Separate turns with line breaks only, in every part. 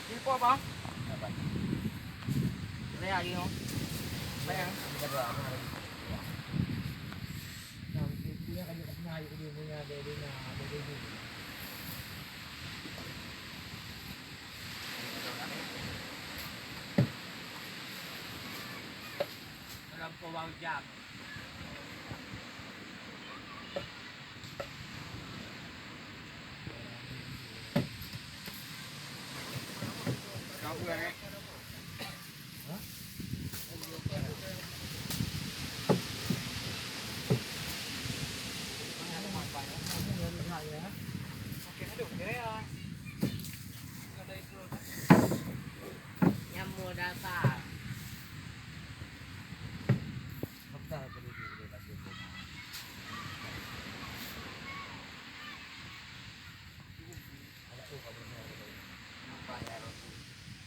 Đi qua bóng. Đây là đi không? Đây à? Làm cô bao giảm. Nó vừa đấy. Nhằm mua data.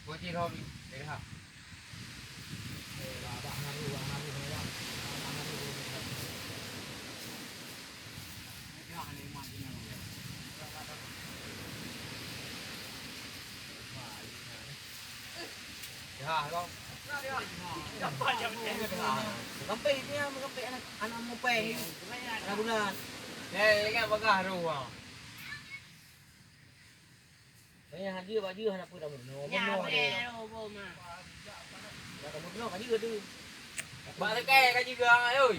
Buat gì thôi, đấy hả? Hả không? Kampi niya, kampi anak mo pa eh. Ano bulan? Eh, kaya magaro ah. Kaya haji baju anak pun dah no. Ya, no bo ma. Ya kamu no kaji tu. Ba te kaya kaji ga ai ơi.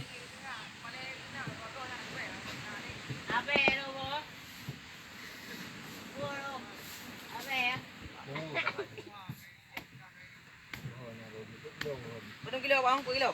Abe no bo. Bo no. Abe. Berapa kilo bang? Berapa kilo?